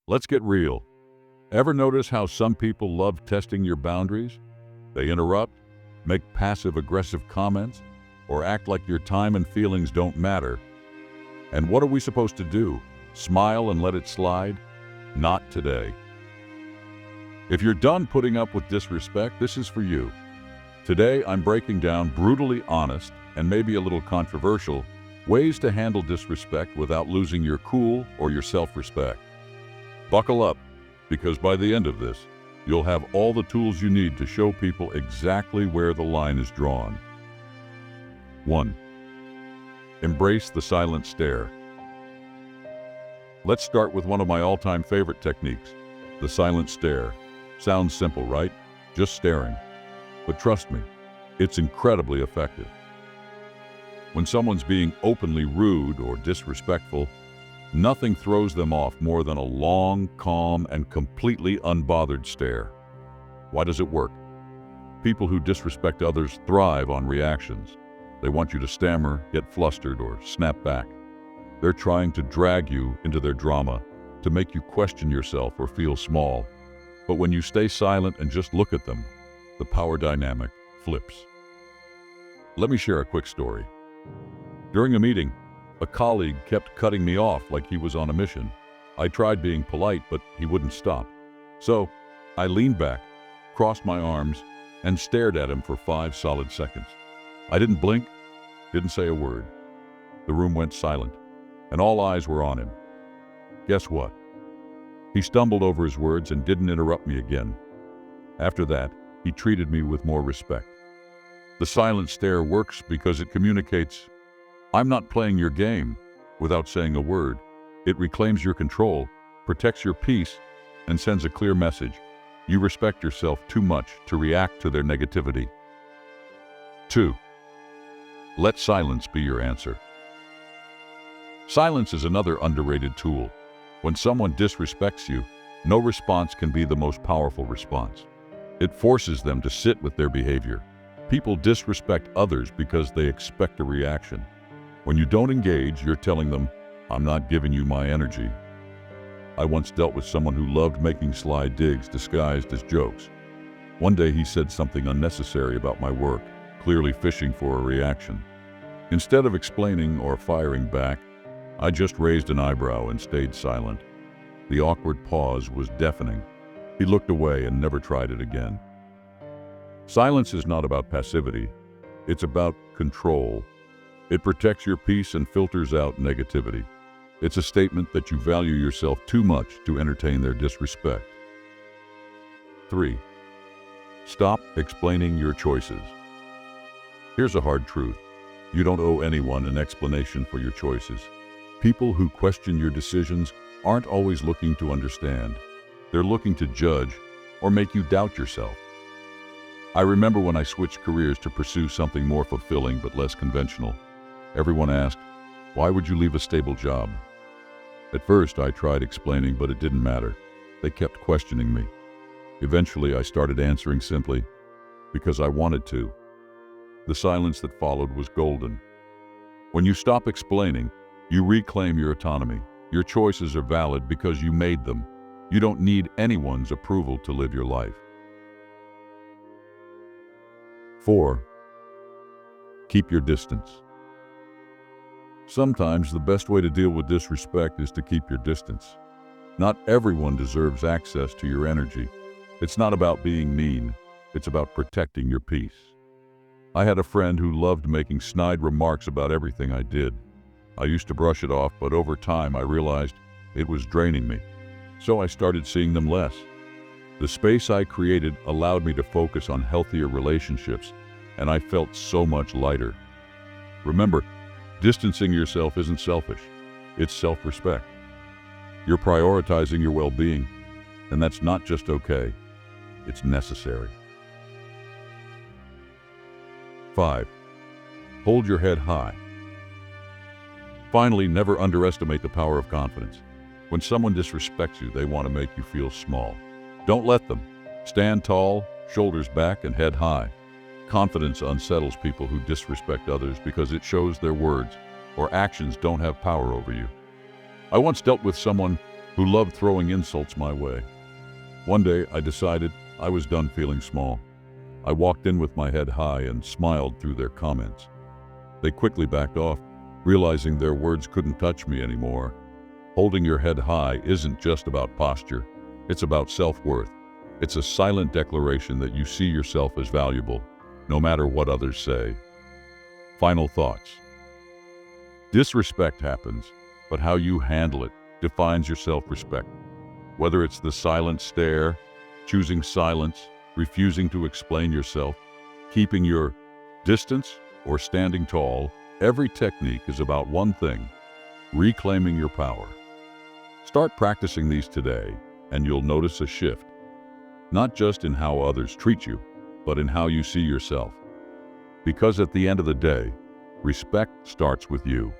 Let's get real. Ever notice how some people love testing your boundaries? They interrupt, make passive-aggressive comments, or act like your time and feelings don't matter. And what are we supposed to do? Smile and let it slide? Not today. If you're done putting up with disrespect, this is for you. Today, I'm breaking down brutally honest and maybe a little controversial ways to handle disrespect without losing your cool or your self-respect. Buckle up, because by the end of this, you'll have all the tools you need to show people exactly where the line is drawn. 1. Embrace the silent stare. Let's start with one of my all-time favorite techniques, the silent stare. Sounds simple, right? Just staring. But trust me, it's incredibly effective. When someone's being openly rude or disrespectful, nothing throws them off more than a long, calm, and completely unbothered stare. Why does it work? People who disrespect others thrive on reactions. They want you to stammer, get flustered, or snap back. They're trying to drag you into their drama, to make you question yourself or feel small. But when you stay silent and just look at them, the power dynamic flips. Let me share a quick story. During a meeting, a colleague kept cutting me off like he was on a mission. I tried being polite, but he wouldn't stop. So I leaned back, crossed my arms, and stared at him for 5 solid seconds. I didn't blink, didn't say a word. The room went silent, and all eyes were on him. Guess what? He stumbled over his words and didn't interrupt me again. After that, he treated me with more respect. The silent stare works because it communicates, "I'm not playing your game," without saying a word. It reclaims your control, protects your peace, and sends a clear message. You respect yourself too much to react to their negativity. 2. Let silence be your answer. Silence is another underrated tool. When someone disrespects you, no response can be the most powerful response. It forces them to sit with their behavior. People disrespect others because they expect a reaction. When you don't engage, you're telling them, "I'm not giving you my energy." I once dealt with someone who loved making sly digs disguised as jokes. One day he said something unnecessary about my work, clearly fishing for a reaction. Instead of explaining or firing back, I just raised an eyebrow and stayed silent. The awkward pause was deafening. He looked away and never tried it again. Silence is not about passivity. It's about control. It protects your peace and filters out negativity. It's a statement that you value yourself too much to entertain their disrespect. 3. Stop explaining your choices. Here's a hard truth. You don't owe anyone an explanation for your choices. People who question your decisions aren't always looking to understand. They're looking to judge or make you doubt yourself. I remember when I switched careers to pursue something more fulfilling but less conventional. Everyone asked, "Why would you leave a stable job?" At first, I tried explaining, but it didn't matter. They kept questioning me. Eventually, I started answering simply, "Because I wanted to." The silence that followed was golden. When you stop explaining, you reclaim your autonomy. Your choices are valid because you made them. You don't need anyone's approval to live your life. 4. Keep your distance. Sometimes the best way to deal with disrespect is to keep your distance. Not everyone deserves access to your energy. It's not about being mean. It's about protecting your peace. I had a friend who loved making snide remarks about everything I did. I used to brush it off, but over time I realized it was draining me. So I started seeing them less. The space I created allowed me to focus on healthier relationships, and I felt so much lighter. Remember, distancing yourself isn't selfish. It's self-respect. You're prioritizing your well-being, and that's not just okay. It's necessary. 5. Hold your head high. Finally, never underestimate the power of confidence. When someone disrespects you, they want to make you feel small. Don't let them. Stand tall, shoulders back, and head high. Confidence unsettles people who disrespect others because it shows their words or actions don't have power over you. I once dealt with someone who loved throwing insults my way. One day, I decided I was done feeling small. I walked in with my head high and smiled through their comments. They quickly backed off, realizing their words couldn't touch me anymore. Holding your head high isn't just about posture, it's about self-worth. It's a silent declaration that you see yourself as valuable, no matter what others say. Final thoughts. Disrespect happens, but how you handle it defines your self-respect. Whether it's the silent stare, choosing silence, refusing to explain yourself, keeping your distance, or standing tall, every technique is about one thing: reclaiming your power. Start practicing these today, and you'll notice a shift, not just in how others treat you, but in how you see yourself. Because at the end of the day, respect starts with you.